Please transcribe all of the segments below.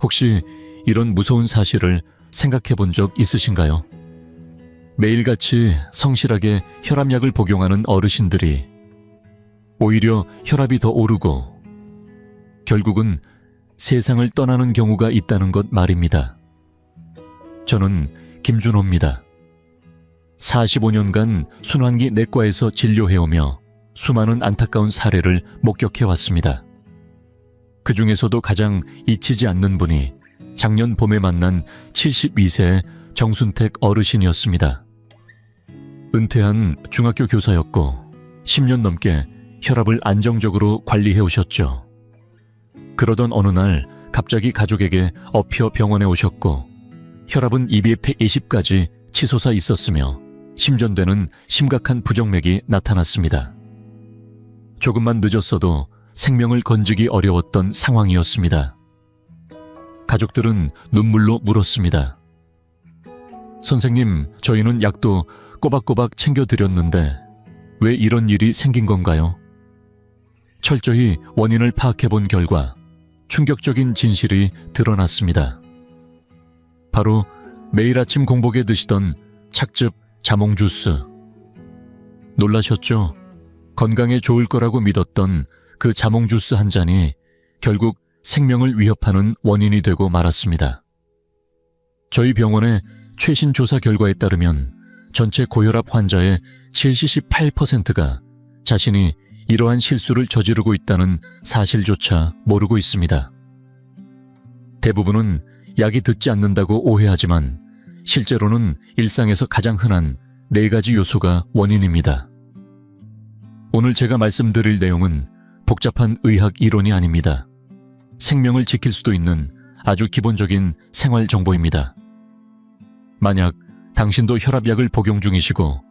혹시 이런 무서운 사실을 생각해 본 적 있으신가요? 매일같이 성실하게 혈압약을 복용하는 어르신들이 오히려 혈압이 더 오르고 결국은 세상을 떠나는 경우가 있다는 것 말입니다. 저는 김준호입니다. 45년간 순환기 내과에서 진료해오며 수많은 안타까운 사례를 목격해왔습니다. 그 중에서도 가장 잊히지 않는 분이 작년 봄에 만난 72세의 정순택 어르신이었습니다. 은퇴한 중학교 교사였고 10년 넘게 혈압을 안정적으로 관리해오셨죠. 그러던 어느 날 갑자기 가족에게 업혀 병원에 오셨고 혈압은 220까지 치솟아 있었으며 심전되는 심각한 부정맥이 나타났습니다. 조금만 늦었어도 생명을 건지기 어려웠던 상황이었습니다. 가족들은 눈물로 물었습니다. 선생님, 저희는 약도 꼬박꼬박 챙겨드렸는데 왜 이런 일이 생긴 건가요? 철저히 원인을 파악해본 결과 충격적인 진실이 드러났습니다. 바로 매일 아침 공복에 드시던 착즙 자몽 주스. 놀라셨죠? 건강에 좋을 거라고 믿었던 그 자몽 주스 한 잔이 결국 생명을 위협하는 원인이 되고 말았습니다. 저희 병원의 최신 조사 결과에 따르면 전체 고혈압 환자의 78%가 자신이 이러한 실수를 저지르고 있다는 사실조차 모르고 있습니다. 대부분은 약이 듣지 않는다고 오해하지만 실제로는 일상에서 가장 흔한 4가지 요소가 원인입니다. 오늘 제가 말씀드릴 내용은 복잡한 의학 이론이 아닙니다. 생명을 지킬 수도 있는 아주 기본적인 생활 정보입니다. 만약 당신도 혈압약을 복용 중이시고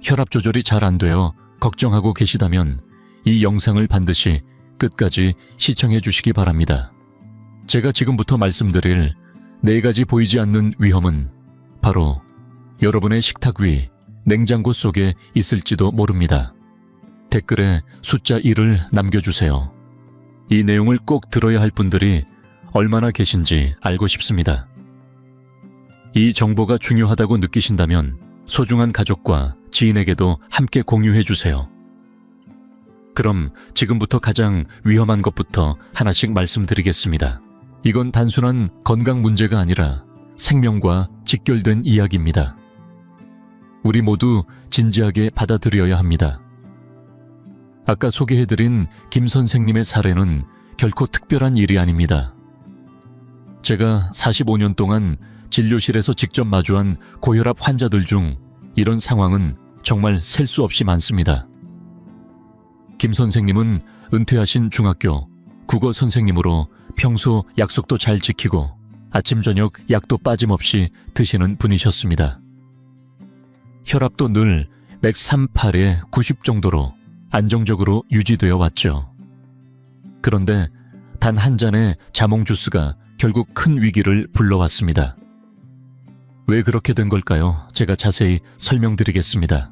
혈압 조절이 잘 안 되어 걱정하고 계시다면 이 영상을 반드시 끝까지 시청해 주시기 바랍니다. 제가 지금부터 말씀드릴 4가지 보이지 않는 위험은 바로 여러분의 식탁 위, 냉장고 속에 있을지도 모릅니다. 댓글에 숫자 1을 남겨주세요. 이 내용을 꼭 들어야 할 분들이 얼마나 계신지 알고 싶습니다. 이 정보가 중요하다고 느끼신다면 소중한 가족과 지인에게도 함께 공유해 주세요. 그럼 지금부터 가장 위험한 것부터 하나씩 말씀드리겠습니다. 이건 단순한 건강 문제가 아니라 생명과 직결된 이야기입니다. 우리 모두 진지하게 받아들여야 합니다. 아까 소개해드린 김 선생님의 사례는 결코 특별한 일이 아닙니다. 제가 45년 동안 진료실에서 직접 마주한 고혈압 환자들 중 이런 상황은 정말 셀 수 없이 많습니다. 김 선생님은 은퇴하신 중학교 국어 선생님으로 평소 약속도 잘 지키고 아침 저녁 약도 빠짐없이 드시는 분이셨습니다. 혈압도 늘 138에 90 정도로 안정적으로 유지되어 왔죠. 그런데 단 한 잔의 자몽 주스가 결국 큰 위기를 불러왔습니다. 왜 그렇게 된 걸까요? 제가 자세히 설명드리겠습니다.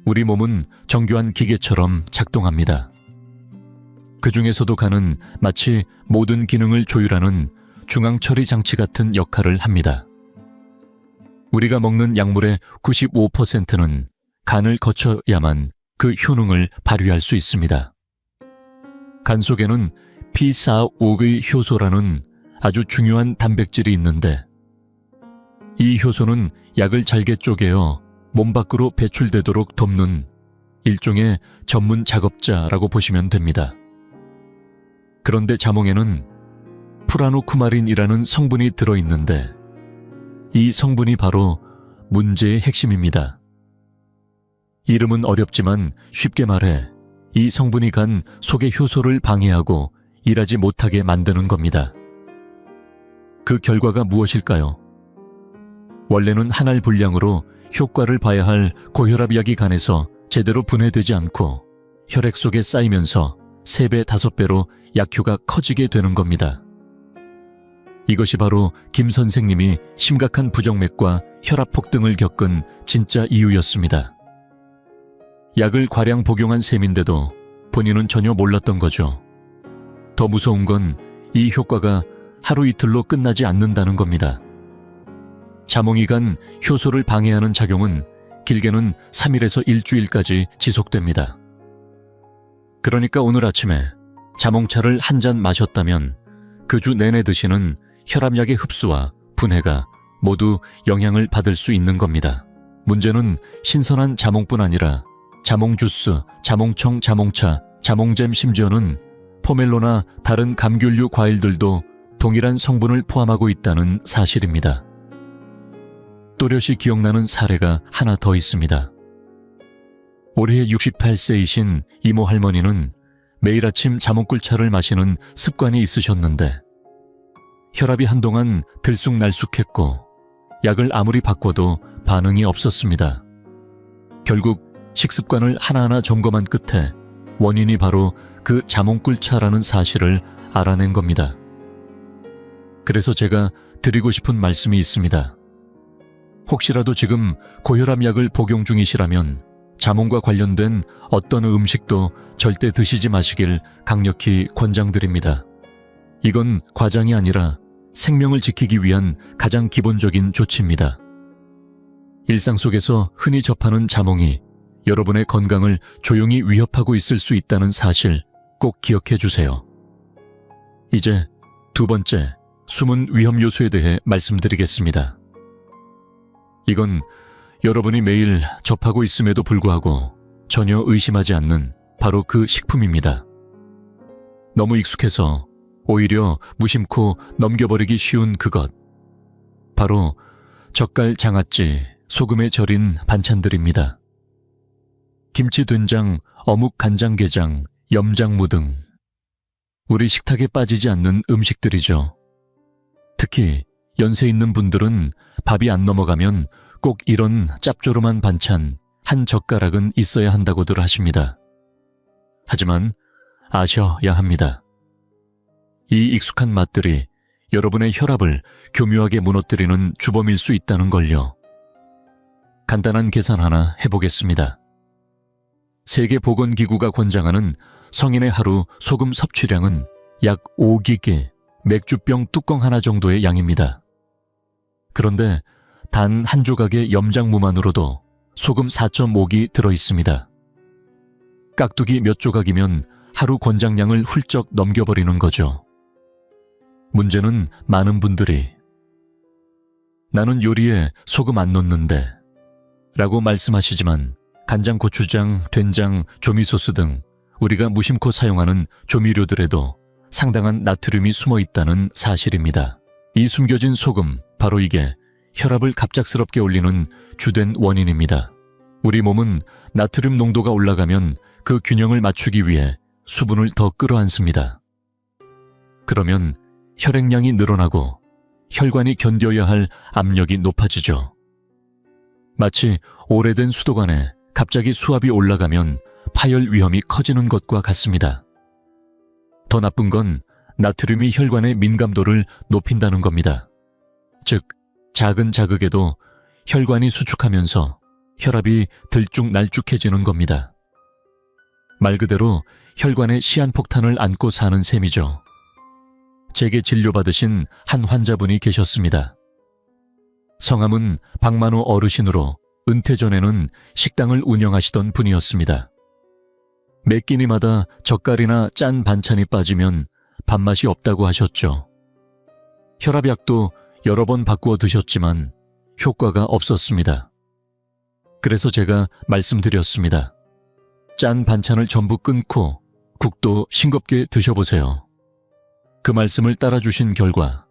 우리 몸은 정교한 기계처럼 작동합니다. 그 중에서도 간은 마치 모든 기능을 조율하는 중앙처리 장치 같은 역할을 합니다. 우리가 먹는 약물의 95%는 간을 거쳐야만 그 효능을 발휘할 수 있습니다. 간 속에는 P4-5의 효소라는 아주 중요한 단백질이 있는데 이 효소는 약을 잘게 쪼개어 몸 밖으로 배출되도록 돕는 일종의 전문 작업자라고 보시면 됩니다. 그런데 자몽에는 프라노쿠마린이라는 성분이 들어있는데 이 성분이 바로 문제의 핵심입니다. 이름은 어렵지만 쉽게 말해 이 성분이 간 속의 효소를 방해하고 일하지 못하게 만드는 겁니다. 그 결과가 무엇일까요? 원래는 한 알 분량으로 효과를 봐야 할 고혈압약이 간에서 제대로 분해되지 않고 혈액 속에 쌓이면서 3배, 5배로 약효가 커지게 되는 겁니다. 이것이 바로 김 선생님이 심각한 부정맥과 혈압 폭등을 겪은 진짜 이유였습니다. 약을 과량 복용한 셈인데도 본인은 전혀 몰랐던 거죠. 더 무서운 건 이 효과가 하루 이틀로 끝나지 않는다는 겁니다. 자몽이 간 효소를 방해하는 작용은 길게는 3일에서 일주일까지 지속됩니다. 그러니까 오늘 아침에 자몽차를 한 잔 마셨다면 그 주 내내 드시는 혈압약의 흡수와 분해가 모두 영향을 받을 수 있는 겁니다. 문제는 신선한 자몽뿐 아니라 자몽 주스, 자몽청, 자몽차, 자몽잼, 심지어는 포멜로나 다른 감귤류 과일들도 동일한 성분을 포함하고 있다는 사실입니다. 또렷이 기억나는 사례가 하나 더 있습니다. 올해 68세이신 이모 할머니는 매일 아침 자몽꿀차를 마시는 습관이 있으셨는데 혈압이 한동안 들쑥날쑥했고 약을 아무리 바꿔도 반응이 없었습니다. 결국 식습관을 하나하나 점검한 끝에 원인이 바로 그 자몽꿀차라는 사실을 알아낸 겁니다. 그래서 제가 드리고 싶은 말씀이 있습니다. 혹시라도 지금 고혈압 약을 복용 중이시라면 자몽과 관련된 어떤 음식도 절대 드시지 마시길 강력히 권장드립니다. 이건 과장이 아니라 생명을 지키기 위한 가장 기본적인 조치입니다. 일상 속에서 흔히 접하는 자몽이 여러분의 건강을 조용히 위협하고 있을 수 있다는 사실 꼭 기억해 주세요. 이제 두 번째, 숨은 위험 요소에 대해 말씀드리겠습니다. 이건 여러분이 매일 접하고 있음에도 불구하고 전혀 의심하지 않는 바로 그 식품입니다. 너무 익숙해서 오히려 무심코 넘겨버리기 쉬운 그것. 바로 젓갈, 장아찌, 소금에 절인 반찬들입니다. 김치, 된장, 어묵, 간장게장, 염장무 등 우리 식탁에 빠지지 않는 음식들이죠. 특히 연세 있는 분들은 밥이 안 넘어가면 꼭 이런 짭조름한 반찬 한 젓가락은 있어야 한다고들 하십니다. 하지만 아셔야 합니다. 이 익숙한 맛들이 여러분의 혈압을 교묘하게 무너뜨리는 주범일 수 있다는 걸요. 간단한 계산 하나 해보겠습니다. 세계보건기구가 권장하는 성인의 하루 소금 섭취량은 약 5기계, 맥주병 뚜껑 하나 정도의 양입니다. 그런데 단 한 조각의 염장무만으로도 소금 4.5기 들어있습니다. 깍두기 몇 조각이면 하루 권장량을 훌쩍 넘겨버리는 거죠. 문제는 많은 분들이 나는 요리에 소금 안 넣는데 라고 말씀하시지만 간장, 고추장, 된장, 조미소스 등 우리가 무심코 사용하는 조미료들에도 상당한 나트륨이 숨어 있다는 사실입니다. 이 숨겨진 소금, 바로 이게 혈압을 갑작스럽게 올리는 주된 원인입니다. 우리 몸은 나트륨 농도가 올라가면 그 균형을 맞추기 위해 수분을 더 끌어안습니다. 그러면 혈액량이 늘어나고 혈관이 견뎌야 할 압력이 높아지죠. 마치 오래된 수도관에 갑자기 수압이 올라가면 파열 위험이 커지는 것과 같습니다. 더 나쁜 건 나트륨이 혈관의 민감도를 높인다는 겁니다. 즉, 작은 자극에도 혈관이 수축하면서 혈압이 들쭉날쭉해지는 겁니다. 말 그대로 혈관에 시한폭탄을 안고 사는 셈이죠. 제게 진료받으신 한 환자분이 계셨습니다. 성함은 박만호 어르신으로 은퇴 전에는 식당을 운영하시던 분이었습니다. 매 끼니마다 젓갈이나 짠 반찬이 빠지면 밥맛이 없다고 하셨죠. 혈압약도 여러 번 바꾸어 드셨지만 효과가 없었습니다. 그래서 제가 말씀드렸습니다. 짠 반찬을 전부 끊고 국도 싱겁게 드셔보세요. 그 말씀을 따라주신 결과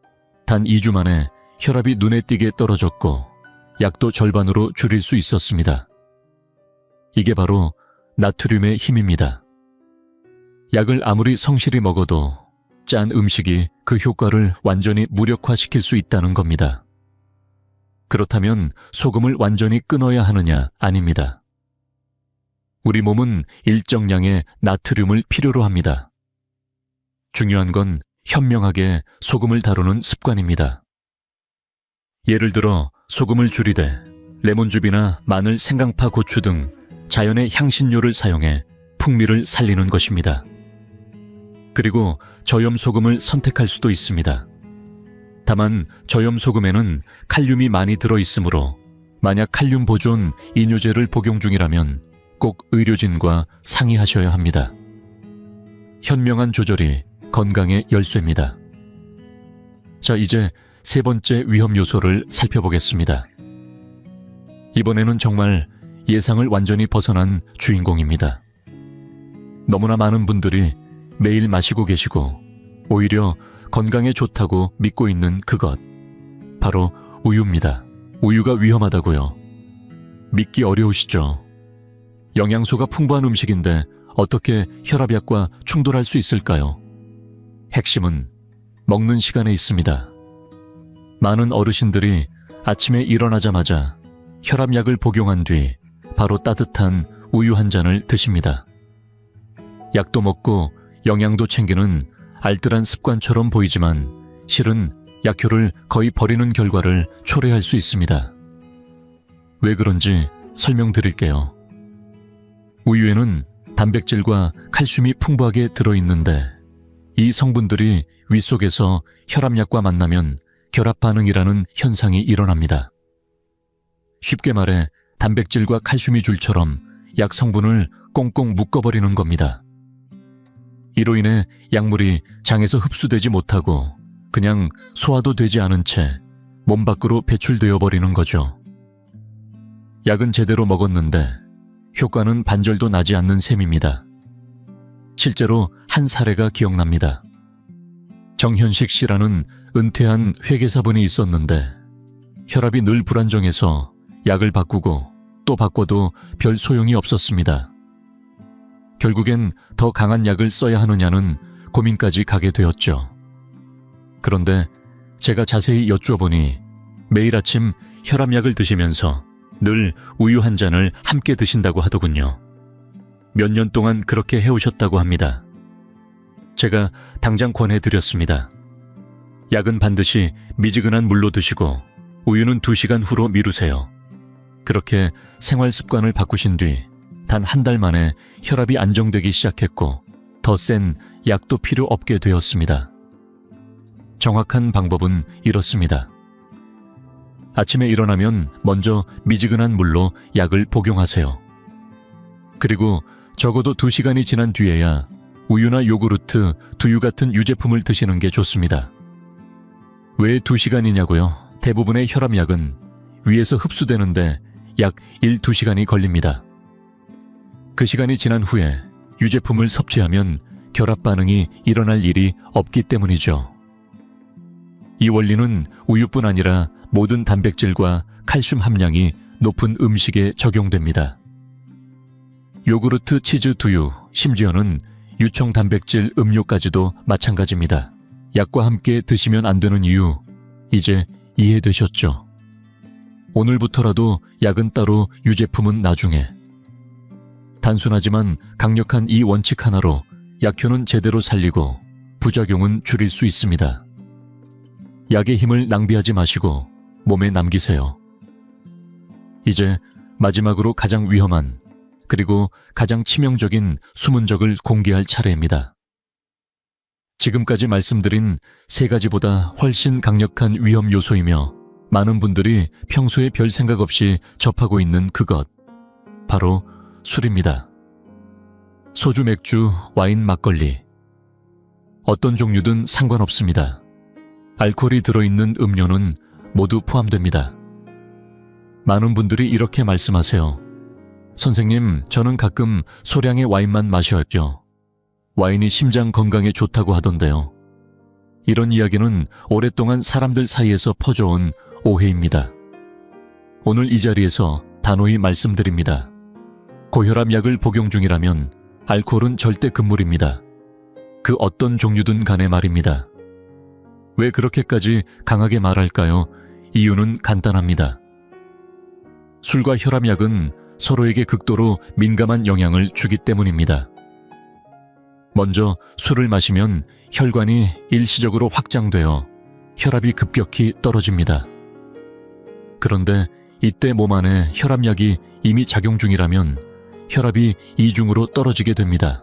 단 2주 만에 혈압이 눈에 띄게 떨어졌고 약도 절반으로 줄일 수 있었습니다. 이게 바로 나트륨의 힘입니다. 약을 아무리 성실히 먹어도 짠 음식이 그 효과를 완전히 무력화시킬 수 있다는 겁니다. 그렇다면 소금을 완전히 끊어야 하느냐? 아닙니다. 우리 몸은 일정량의 나트륨을 필요로 합니다. 중요한 건 현명하게 소금을 다루는 습관입니다. 예를 들어 소금을 줄이되 레몬즙이나 마늘, 생강파, 고추 등 자연의 향신료를 사용해 풍미를 살리는 것입니다. 그리고 저염 소금을 선택할 수도 있습니다. 다만 저염소금에는 칼륨이 많이 들어있으므로 만약 칼륨 보존 이뇨제를 복용 중이라면 꼭 의료진과 상의하셔야 합니다. 현명한 조절이 건강의 열쇠입니다. 자, 이제 세 번째 위험 요소를 살펴보겠습니다. 이번에는 정말 예상을 완전히 벗어난 주인공입니다. 너무나 많은 분들이 매일 마시고 계시고 오히려 건강에 좋다고 믿고 있는 그것, 바로 우유입니다. 우유가 위험하다고요? 믿기 어려우시죠? 영양소가 풍부한 음식인데 어떻게 혈압약과 충돌할 수 있을까요? 핵심은 먹는 시간에 있습니다. 많은 어르신들이 아침에 일어나자마자 혈압약을 복용한 뒤 바로 따뜻한 우유 한 잔을 드십니다. 약도 먹고 영양도 챙기는 알뜰한 습관처럼 보이지만 실은 약효를 거의 버리는 결과를 초래할 수 있습니다. 왜 그런지 설명드릴게요. 우유에는 단백질과 칼슘이 풍부하게 들어있는데 이 성분들이 위 속에서 혈압약과 만나면 결합 반응이라는 현상이 일어납니다. 쉽게 말해 단백질과 칼슘이 줄처럼 약 성분을 꽁꽁 묶어버리는 겁니다. 이로 인해 약물이 장에서 흡수되지 못하고 그냥 소화도 되지 않은 채 몸 밖으로 배출되어 버리는 거죠. 약은 제대로 먹었는데 효과는 반절도 나지 않는 셈입니다. 실제로 한 사례가 기억납니다. 정현식 씨라는 은퇴한 회계사분이 있었는데 혈압이 늘 불안정해서 약을 바꾸고 또 바꿔도 별 소용이 없었습니다. 결국엔 더 강한 약을 써야 하느냐는 고민까지 가게 되었죠. 그런데 제가 자세히 여쭈어보니 매일 아침 혈압약을 드시면서 늘 우유 한 잔을 함께 드신다고 하더군요. 몇 년 동안 그렇게 해오셨다고 합니다. 제가 당장 권해드렸습니다. 약은 반드시 미지근한 물로 드시고 우유는 2시간 후로 미루세요. 그렇게 생활 습관을 바꾸신 뒤 단 한 달 만에 혈압이 안정되기 시작했고 더 센 약도 필요 없게 되었습니다. 정확한 방법은 이렇습니다. 아침에 일어나면 먼저 미지근한 물로 약을 복용하세요. 그리고 적어도 2시간이 지난 뒤에야 우유나 요구르트, 두유 같은 유제품을 드시는 게 좋습니다. 왜 2시간이냐고요? 대부분의 혈압약은 위에서 흡수되는데 약 1-2시간이 걸립니다. 그 시간이 지난 후에 유제품을 섭취하면 결합 반응이 일어날 일이 없기 때문이죠. 이 원리는 우유뿐 아니라 모든 단백질과 칼슘 함량이 높은 음식에 적용됩니다. 요구르트, 치즈, 두유, 심지어는 유청 단백질 음료까지도 마찬가지입니다. 약과 함께 드시면 안 되는 이유, 이제 이해되셨죠? 오늘부터라도 약은 따로, 유제품은 나중에. 단순하지만 강력한 이 원칙 하나로 약효는 제대로 살리고 부작용은 줄일 수 있습니다. 약의 힘을 낭비하지 마시고 몸에 남기세요. 이제 마지막으로 가장 위험한 그리고 가장 치명적인 숨은 적을 공개할 차례입니다. 지금까지 말씀드린 3가지보다 훨씬 강력한 위험 요소이며 많은 분들이 평소에 별 생각 없이 접하고 있는 그것, 바로 술입니다. 소주, 맥주, 와인, 막걸리, 어떤 종류든 상관없습니다. 알코올이 들어있는 음료는 모두 포함됩니다. 많은 분들이 이렇게 말씀하세요. 선생님, 저는 가끔 소량의 와인만 마셔요. 와인이 심장 건강에 좋다고 하던데요. 이런 이야기는 오랫동안 사람들 사이에서 퍼져온 오해입니다. 오늘 이 자리에서 단호히 말씀드립니다. 고혈압 약을 복용 중이라면 알코올은 절대 금물입니다. 그 어떤 종류든 간에 말입니다. 왜 그렇게까지 강하게 말할까요? 이유는 간단합니다. 술과 혈압약은 서로에게 극도로 민감한 영향을 주기 때문입니다. 먼저 술을 마시면 혈관이 일시적으로 확장되어 혈압이 급격히 떨어집니다. 그런데 이때 몸 안에 혈압약이 이미 작용 중이라면 혈압이 이중으로 떨어지게 됩니다.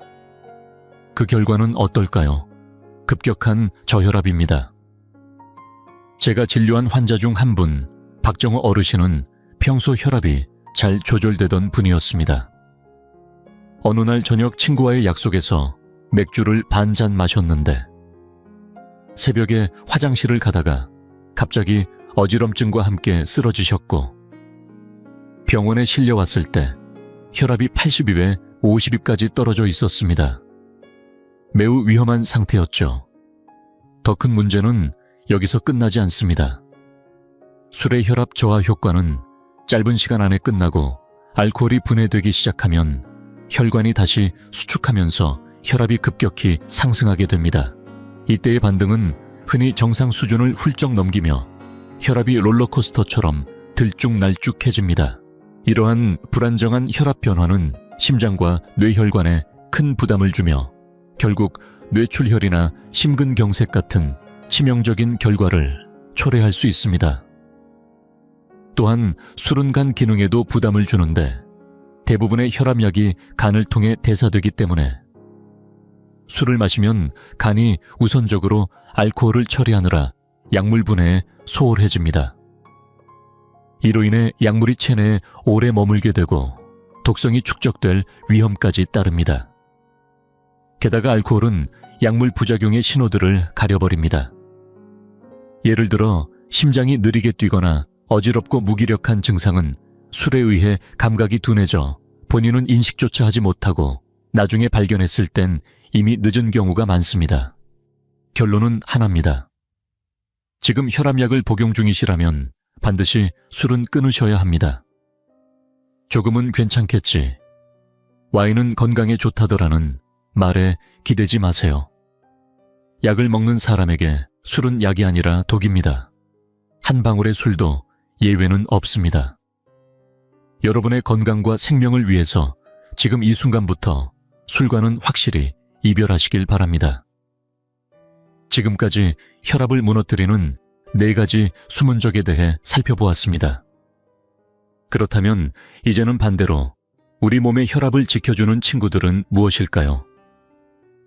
그 결과는 어떨까요? 급격한 저혈압입니다. 제가 진료한 환자 중 한 분, 박정호 어르신은 평소 혈압이 잘 조절되던 분이었습니다. 어느 날 저녁 친구와의 약속에서 맥주를 반 잔 마셨는데 새벽에 화장실을 가다가 갑자기 어지럼증과 함께 쓰러지셨고 병원에 실려왔을 때 혈압이 80입에 50입까지 떨어져 있었습니다. 매우 위험한 상태였죠. 더 큰 문제는 여기서 끝나지 않습니다. 술의 혈압 저하 효과는 짧은 시간 안에 끝나고 알코올이 분해되기 시작하면 혈관이 다시 수축하면서 혈압이 급격히 상승하게 됩니다. 이때의 반등은 흔히 정상 수준을 훌쩍 넘기며 혈압이 롤러코스터처럼 들쭉날쭉해집니다. 이러한 불안정한 혈압 변화는 심장과 뇌혈관에 큰 부담을 주며 결국 뇌출혈이나 심근경색 같은 치명적인 결과를 초래할 수 있습니다. 또한 술은 간 기능에도 부담을 주는데 대부분의 혈압약이 간을 통해 대사되기 때문에 술을 마시면 간이 우선적으로 알코올을 처리하느라 약물 분해에 소홀해집니다. 이로 인해 약물이 체내에 오래 머물게 되고 독성이 축적될 위험까지 따릅니다. 게다가 알코올은 약물 부작용의 신호들을 가려버립니다. 예를 들어 심장이 느리게 뛰거나 어지럽고 무기력한 증상은 술에 의해 감각이 둔해져 본인은 인식조차 하지 못하고 나중에 발견했을 땐 이미 늦은 경우가 많습니다. 결론은 하나입니다. 지금 혈압약을 복용 중이시라면 반드시 술은 끊으셔야 합니다. 조금은 괜찮겠지. 와인은 건강에 좋다더라는 말에 기대지 마세요. 약을 먹는 사람에게 술은 약이 아니라 독입니다. 한 방울의 술도 예외는 없습니다. 여러분의 건강과 생명을 위해서 지금 이 순간부터 술과는 확실히 이별하시길 바랍니다. 지금까지 혈압을 무너뜨리는 4가지 숨은 적에 대해 살펴보았습니다. 그렇다면 이제는 반대로 우리 몸의 혈압을 지켜주는 친구들은 무엇일까요?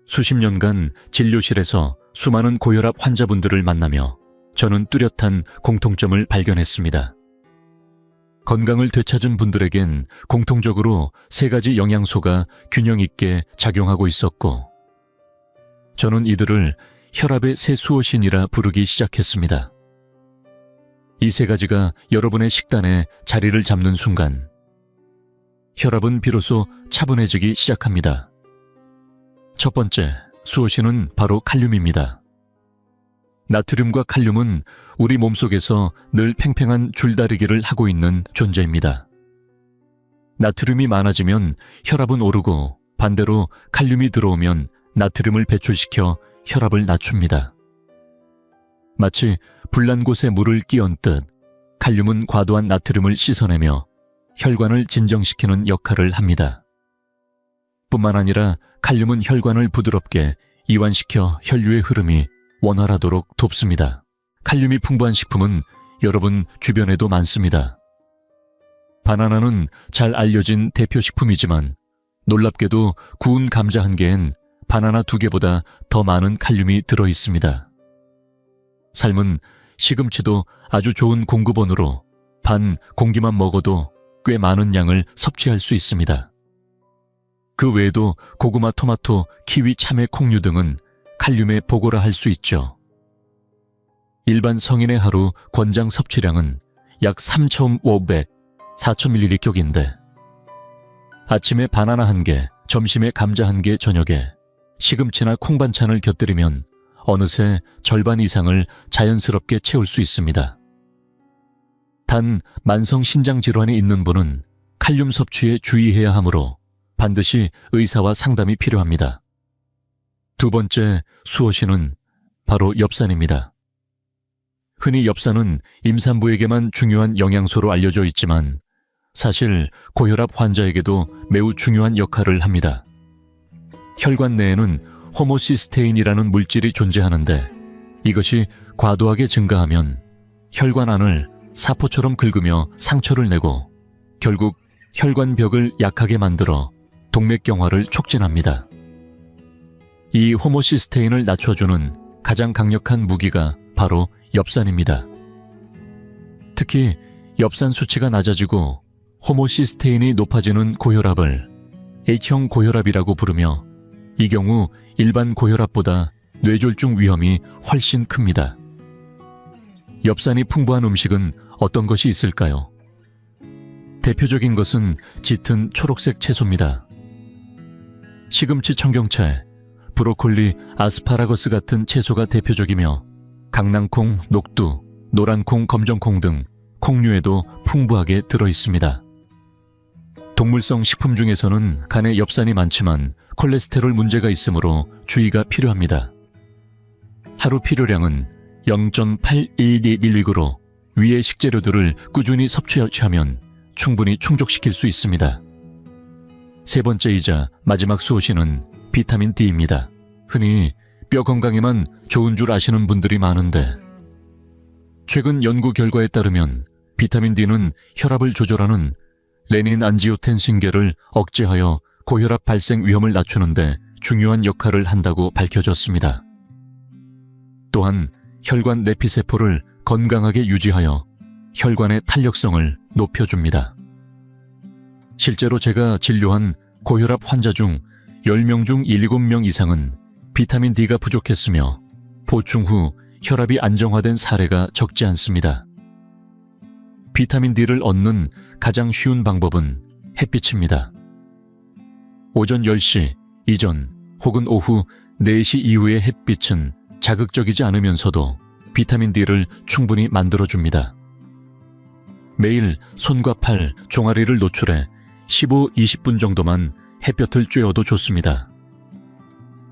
수십 년간 진료실에서 수많은 고혈압 환자분들을 만나며 저는 뚜렷한 공통점을 발견했습니다. 건강을 되찾은 분들에겐 공통적으로 3가지 영양소가 균형 있게 작용하고 있었고 저는 이들을 혈압의 새 수호신이라 부르기 시작했습니다. 이 3가지가 여러분의 식단에 자리를 잡는 순간 혈압은 비로소 차분해지기 시작합니다. 첫 번째 수호신은 바로 칼륨입니다. 나트륨과 칼륨은 우리 몸속에서 늘 팽팽한 줄다리기를 하고 있는 존재입니다. 나트륨이 많아지면 혈압은 오르고 반대로 칼륨이 들어오면 나트륨을 배출시켜 혈압을 낮춥니다. 마치 불난 곳에 물을 끼얹듯 칼륨은 과도한 나트륨을 씻어내며 혈관을 진정시키는 역할을 합니다. 뿐만 아니라 칼륨은 혈관을 부드럽게 이완시켜 혈류의 흐름이 원활하도록 돕습니다. 칼륨이 풍부한 식품은 여러분 주변에도 많습니다. 바나나는 잘 알려진 대표 식품이지만 놀랍게도 구운 감자 1개엔 바나나 2개보다 더 많은 칼륨이 들어있습니다. 삶은 시금치도 아주 좋은 공급원으로 반 공기만 먹어도 꽤 많은 양을 섭취할 수 있습니다. 그 외에도 고구마, 토마토, 키위, 참외, 콩류 등은 칼륨의 보고라 할 수 있죠. 일반 성인의 하루 권장 섭취량은 약 3,500, 4,000ml격인데 아침에 바나나 1개, 점심에 감자 1개, 저녁에 시금치나 콩 반찬을 곁들이면 어느새 절반 이상을 자연스럽게 채울 수 있습니다. 단 만성 신장질환이 있는 분은 칼륨 섭취에 주의해야 하므로 반드시 의사와 상담이 필요합니다. 두 번째 수호신은 바로 엽산입니다. 흔히 엽산은 임산부에게만 중요한 영양소로 알려져 있지만 사실 고혈압 환자에게도 매우 중요한 역할을 합니다. 혈관 내에는 호모시스테인이라는 물질이 존재하는데 이것이 과도하게 증가하면 혈관 안을 사포처럼 긁으며 상처를 내고 결국 혈관벽을 약하게 만들어 동맥경화를 촉진합니다. 이 호모시스테인을 낮춰주는 가장 강력한 무기가 바로 엽산입니다. 특히 엽산 수치가 낮아지고 호모시스테인이 높아지는 고혈압을 H형 고혈압이라고 부르며 이 경우 일반 고혈압보다 뇌졸중 위험이 훨씬 큽니다. 엽산이 풍부한 음식은 어떤 것이 있을까요? 대표적인 것은 짙은 초록색 채소입니다. 시금치, 청경채, 브로콜리, 아스파라거스 같은 채소가 대표적이며 강낭콩, 녹두, 노란콩, 검정콩 등 콩류에도 풍부하게 들어있습니다. 동물성 식품 중에서는 간에 엽산이 많지만 콜레스테롤 문제가 있으므로 주의가 필요합니다. 하루 필요량은 0.812mg으로 위의 식재료들을 꾸준히 섭취하면 충분히 충족시킬 수 있습니다. 세 번째이자 마지막 수호신은 비타민 D입니다. 흔히 뼈 건강에만 좋은 줄 아시는 분들이 많은데 최근 연구 결과에 따르면 비타민 D는 혈압을 조절하는 레닌 안지오텐신계를 억제하여 고혈압 발생 위험을 낮추는데 중요한 역할을 한다고 밝혀졌습니다. 또한 혈관 내피세포를 건강하게 유지하여 혈관의 탄력성을 높여줍니다. 실제로 제가 진료한 고혈압 환자 중 10명 중 7명 이상은 비타민 D가 부족했으며 보충 후 혈압이 안정화된 사례가 적지 않습니다. 비타민 D를 얻는 가장 쉬운 방법은 햇빛입니다. 오전 10시 이전 혹은 오후 4시 이후의 햇빛은 자극적이지 않으면서도 비타민 D를 충분히 만들어줍니다. 매일 손과 팔, 종아리를 노출해 15-20분 정도만 햇볕을 쬐어도 좋습니다.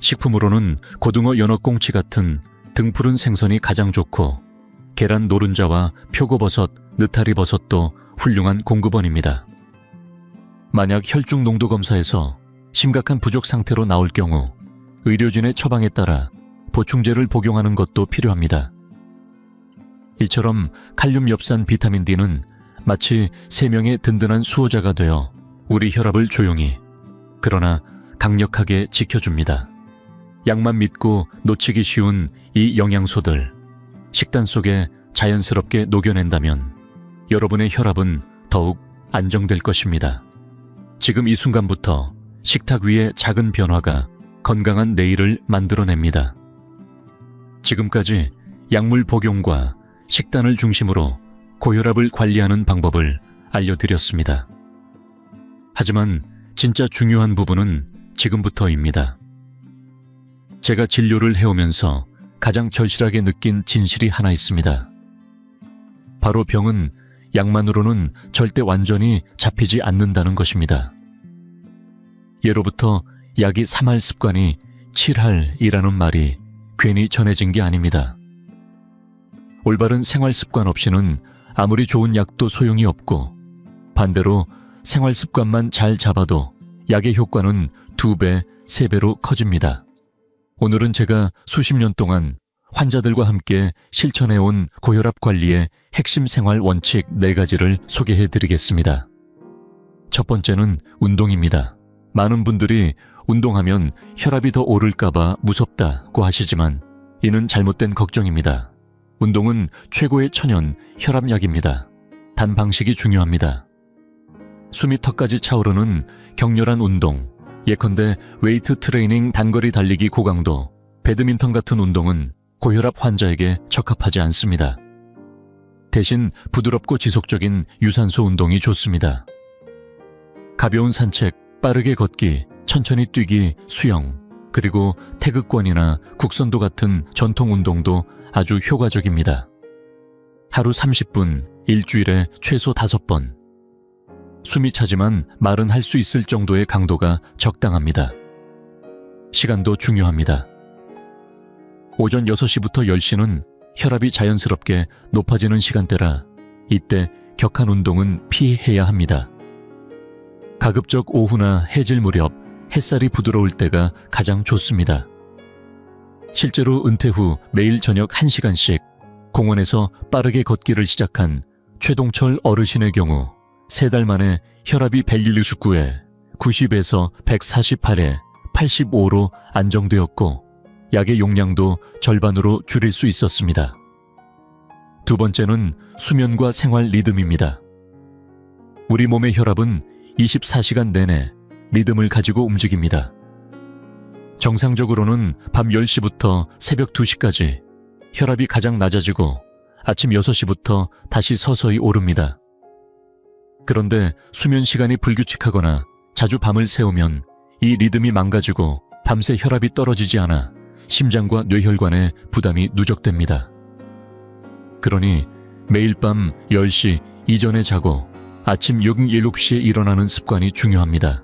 식품으로는 고등어 연어꽁치 같은 등푸른 생선이 가장 좋고 계란 노른자와 표고버섯, 느타리버섯도 훌륭한 공급원입니다. 만약 혈중 농도 검사에서 심각한 부족 상태로 나올 경우 의료진의 처방에 따라 보충제를 복용하는 것도 필요합니다. 이처럼 칼륨 엽산 비타민 D는 마치 생명의 든든한 수호자가 되어 우리 혈압을 조용히 그러나 강력하게 지켜줍니다. 약만 믿고 놓치기 쉬운 이 영양소들 식단 속에 자연스럽게 녹여낸다면 여러분의 혈압은 더욱 안정될 것입니다. 지금 이 순간부터 식탁 위의 작은 변화가 건강한 내일을 만들어냅니다. 지금까지 약물 복용과 식단을 중심으로 고혈압을 관리하는 방법을 알려드렸습니다. 하지만 진짜 중요한 부분은 지금부터입니다. 제가 진료를 해오면서 가장 절실하게 느낀 진실이 하나 있습니다. 바로 병은 약만으로는 절대 완전히 잡히지 않는다는 것입니다. 예로부터 약이 3할 습관이 7할이라는 말이 괜히 전해진 게 아닙니다. 올바른 생활 습관 없이는 아무리 좋은 약도 소용이 없고 반대로 생활 습관만 잘 잡아도 약의 효과는 2배, 3배로 커집니다. 오늘은 제가 수십 년 동안 환자들과 함께 실천해온 고혈압 관리의 핵심 생활 원칙 4가지를 소개해드리겠습니다. 첫 번째는 운동입니다. 많은 분들이 운동하면 혈압이 더 오를까봐 무섭다고 하시지만 이는 잘못된 걱정입니다. 운동은 최고의 천연 혈압약입니다. 단 방식이 중요합니다. 숨이 턱까지 차오르는 격렬한 운동, 예컨대 웨이트 트레이닝, 단거리 달리기 고강도, 배드민턴 같은 운동은 고혈압 환자에게 적합하지 않습니다. 대신 부드럽고 지속적인 유산소 운동이 좋습니다. 가벼운 산책, 빠르게 걷기, 천천히 뛰기, 수영, 그리고 태극권이나 국선도 같은 전통 운동도 아주 효과적입니다. 하루 30분, 일주일에 최소 5번. 숨이 차지만 말은 할 수 있을 정도의 강도가 적당합니다. 시간도 중요합니다. 오전 6시부터 10시는 혈압이 자연스럽게 높아지는 시간대라 이때 격한 운동은 피해야 합니다. 가급적 오후나 해질 무렵 햇살이 부드러울 때가 가장 좋습니다. 실제로 은퇴 후 매일 저녁 1시간씩 공원에서 빠르게 걷기를 시작한 최동철 어르신의 경우 3달 만에 혈압이 119에 90에서 148에 85로 안정되었고 약의 용량도 절반으로 줄일 수 있었습니다. 두 번째는 수면과 생활 리듬입니다. 우리 몸의 혈압은 24시간 내내 리듬을 가지고 움직입니다. 정상적으로는 밤 10시부터 새벽 2시까지 혈압이 가장 낮아지고 아침 6시부터 다시 서서히 오릅니다. 그런데 수면 시간이 불규칙하거나 자주 밤을 새우면 이 리듬이 망가지고 밤새 혈압이 떨어지지 않아 심장과 뇌혈관에 부담이 누적됩니다. 그러니 매일 밤 10시 이전에 자고 아침 6, 7시에 일어나는 습관이 중요합니다.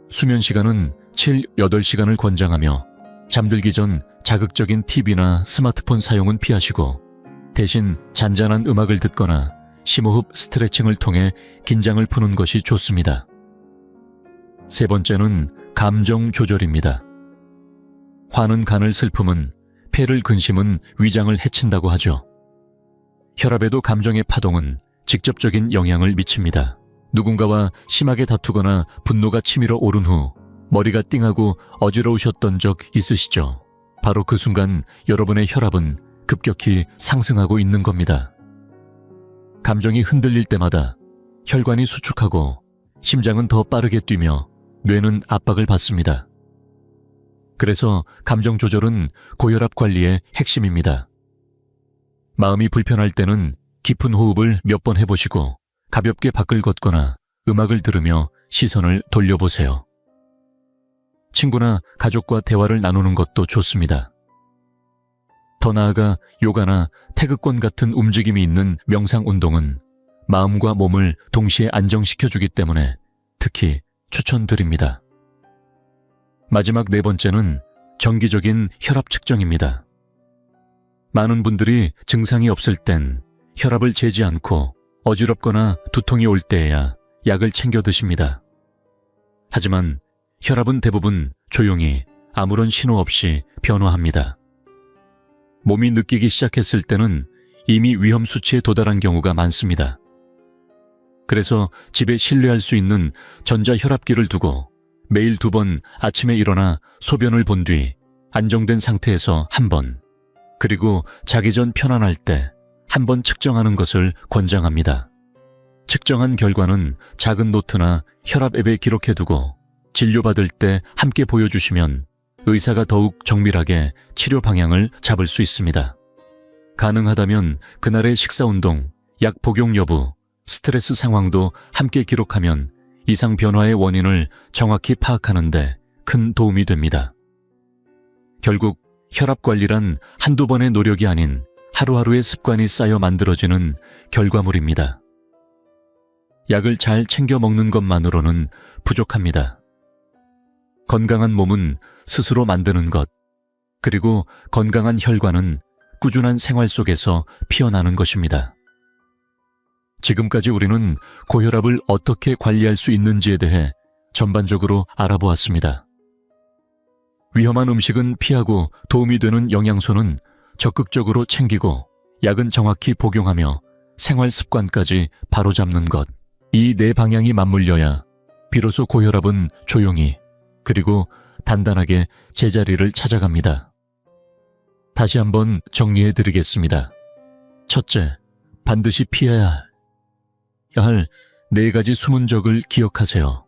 수면 시간은 7, 8시간을 권장하며 잠들기 전 자극적인 TV나 스마트폰 사용은 피하시고 대신 잔잔한 음악을 듣거나 심호흡 스트레칭을 통해 긴장을 푸는 것이 좋습니다. 세 번째는 감정 조절입니다. 화는 간을 슬픔은, 폐를 근심은 위장을 해친다고 하죠. 혈압에도 감정의 파동은 직접적인 영향을 미칩니다. 누군가와 심하게 다투거나 분노가 치밀어 오른 후 머리가 띵하고 어지러우셨던 적 있으시죠? 바로 그 순간 여러분의 혈압은 급격히 상승하고 있는 겁니다. 감정이 흔들릴 때마다 혈관이 수축하고 심장은 더 빠르게 뛰며 뇌는 압박을 받습니다. 그래서 감정 조절은 고혈압 관리의 핵심입니다. 마음이 불편할 때는 깊은 호흡을 몇 번 해보시고 가볍게 밖을 걷거나 음악을 들으며 시선을 돌려보세요. 친구나 가족과 대화를 나누는 것도 좋습니다. 더 나아가 요가나 태극권 같은 움직임이 있는 명상 운동은 마음과 몸을 동시에 안정시켜주기 때문에 특히 추천드립니다. 마지막 네 번째는 정기적인 혈압 측정입니다. 많은 분들이 증상이 없을 땐 혈압을 재지 않고 어지럽거나 두통이 올 때에야 약을 챙겨 드십니다. 하지만 혈압은 대부분 조용히 아무런 신호 없이 변화합니다. 몸이 느끼기 시작했을 때는 이미 위험 수치에 도달한 경우가 많습니다. 그래서 집에 신뢰할 수 있는 전자혈압기를 두고 매일 2번 아침에 일어나 소변을 본 뒤 안정된 상태에서 1번, 그리고 자기 전 편안할 때 1번 측정하는 것을 권장합니다. 측정한 결과는 작은 노트나 혈압 앱에 기록해두고 진료받을 때 함께 보여주시면 의사가 더욱 정밀하게 치료 방향을 잡을 수 있습니다. 가능하다면 그날의 식사운동, 약 복용 여부, 스트레스 상황도 함께 기록하면 이상 변화의 원인을 정확히 파악하는 데 큰 도움이 됩니다. 결국 혈압 관리란 한두 번의 노력이 아닌 하루하루의 습관이 쌓여 만들어지는 결과물입니다. 약을 잘 챙겨 먹는 것만으로는 부족합니다. 건강한 몸은 스스로 만드는 것, 그리고 건강한 혈관은 꾸준한 생활 속에서 피어나는 것입니다. 지금까지 우리는 고혈압을 어떻게 관리할 수 있는지에 대해 전반적으로 알아보았습니다. 위험한 음식은 피하고 도움이 되는 영양소는 적극적으로 챙기고 약은 정확히 복용하며 생활 습관까지 바로잡는 것, 이 네 방향이 맞물려야 비로소 고혈압은 조용히 그리고 단단하게 제자리를 찾아갑니다. 다시 한번 정리해 드리겠습니다. 첫째, 반드시 피해야 할 4가지 숨은 적을 기억하세요.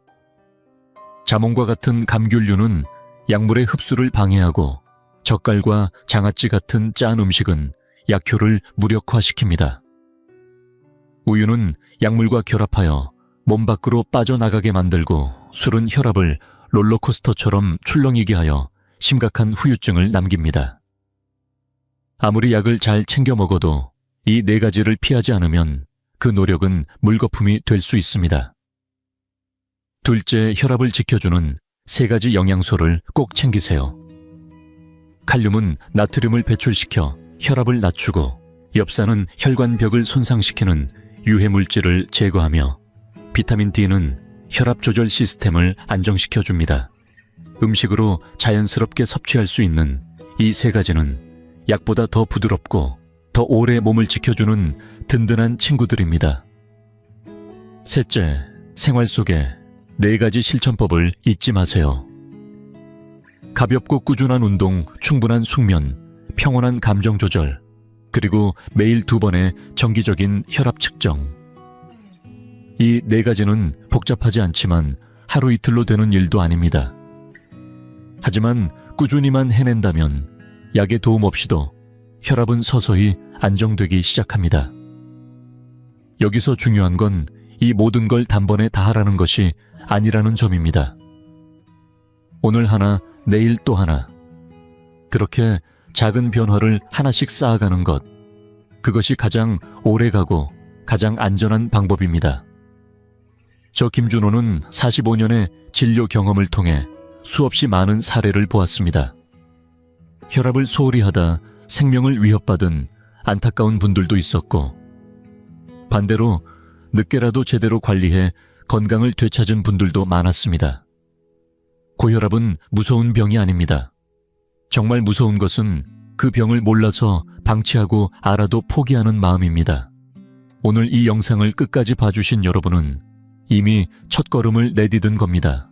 자몽과 같은 감귤류는 약물의 흡수를 방해하고 젓갈과 장아찌 같은 짠 음식은 약효를 무력화시킵니다. 우유는 약물과 결합하여 몸 밖으로 빠져나가게 만들고 술은 혈압을 롤러코스터처럼 출렁이게 하여 심각한 후유증을 남깁니다. 아무리 약을 잘 챙겨 먹어도 이 4가지를 피하지 않으면 그 노력은 물거품이 될 수 있습니다. 둘째, 혈압을 지켜주는 3가지 영양소를 꼭 챙기세요. 칼륨은 나트륨을 배출시켜 혈압을 낮추고 엽산은 혈관벽을 손상시키는 유해물질을 제거하며 비타민 D는 혈압 조절 시스템을 안정시켜줍니다. 음식으로 자연스럽게 섭취할 수 있는 이 3가지는 약보다 더 부드럽고 더 오래 몸을 지켜주는 든든한 친구들입니다. 셋째, 생활 속에 4가지 실천법을 잊지 마세요. 가볍고 꾸준한 운동, 충분한 숙면, 평온한 감정 조절, 그리고 매일 2번의 정기적인 혈압 측정. 이 4가지는 복잡하지 않지만 하루 이틀로 되는 일도 아닙니다. 하지만 꾸준히만 해낸다면 약의 도움 없이도 혈압은 서서히 안정되기 시작합니다. 여기서 중요한 건 이 모든 걸 단번에 다 하라는 것이 아니라는 점입니다. 오늘 하나, 내일 또 하나. 그렇게 작은 변화를 하나씩 쌓아가는 것. 그것이 가장 오래가고 가장 안전한 방법입니다. 저 김준호는 45년의 진료 경험을 통해 수없이 많은 사례를 보았습니다. 혈압을 소홀히 하다 생명을 위협받은 안타까운 분들도 있었고, 반대로 늦게라도 제대로 관리해 건강을 되찾은 분들도 많았습니다. 고혈압은 무서운 병이 아닙니다. 정말 무서운 것은 그 병을 몰라서 방치하고 알아도 포기하는 마음입니다. 오늘 이 영상을 끝까지 봐주신 여러분은 이미 첫걸음을 내디딘 겁니다.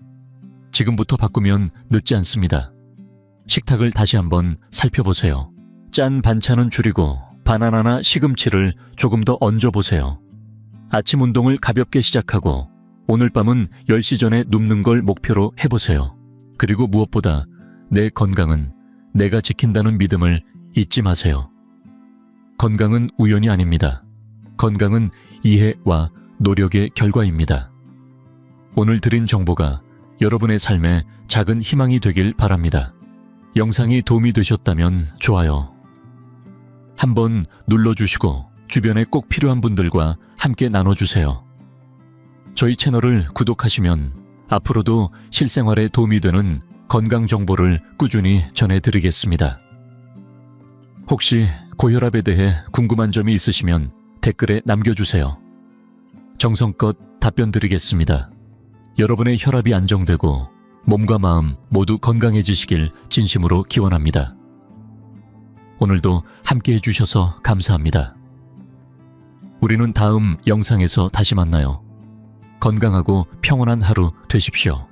지금부터 바꾸면 늦지 않습니다. 식탁을 다시 한번 살펴보세요. 짠 반찬은 줄이고 바나나나 시금치를 조금 더 얹어보세요. 아침 운동을 가볍게 시작하고 오늘 밤은 10시 전에 눕는 걸 목표로 해보세요. 그리고 무엇보다 내 건강은 내가 지킨다는 믿음을 잊지 마세요. 건강은 우연이 아닙니다. 건강은 이해와 노력의 결과입니다. 오늘 드린 정보가 여러분의 삶에 작은 희망이 되길 바랍니다. 영상이 도움이 되셨다면 좋아요 한번 눌러주시고 주변에 꼭 필요한 분들과 함께 나눠주세요. 저희 채널을 구독하시면 앞으로도 실생활에 도움이 되는 건강 정보를 꾸준히 전해드리겠습니다. 혹시 고혈압에 대해 궁금한 점이 있으시면 댓글에 남겨주세요. 정성껏 답변 드리겠습니다. 여러분의 혈압이 안정되고 몸과 마음 모두 건강해지시길 진심으로 기원합니다. 오늘도 함께 해주셔서 감사합니다. 우리는 다음 영상에서 다시 만나요. 건강하고 평온한 하루 되십시오.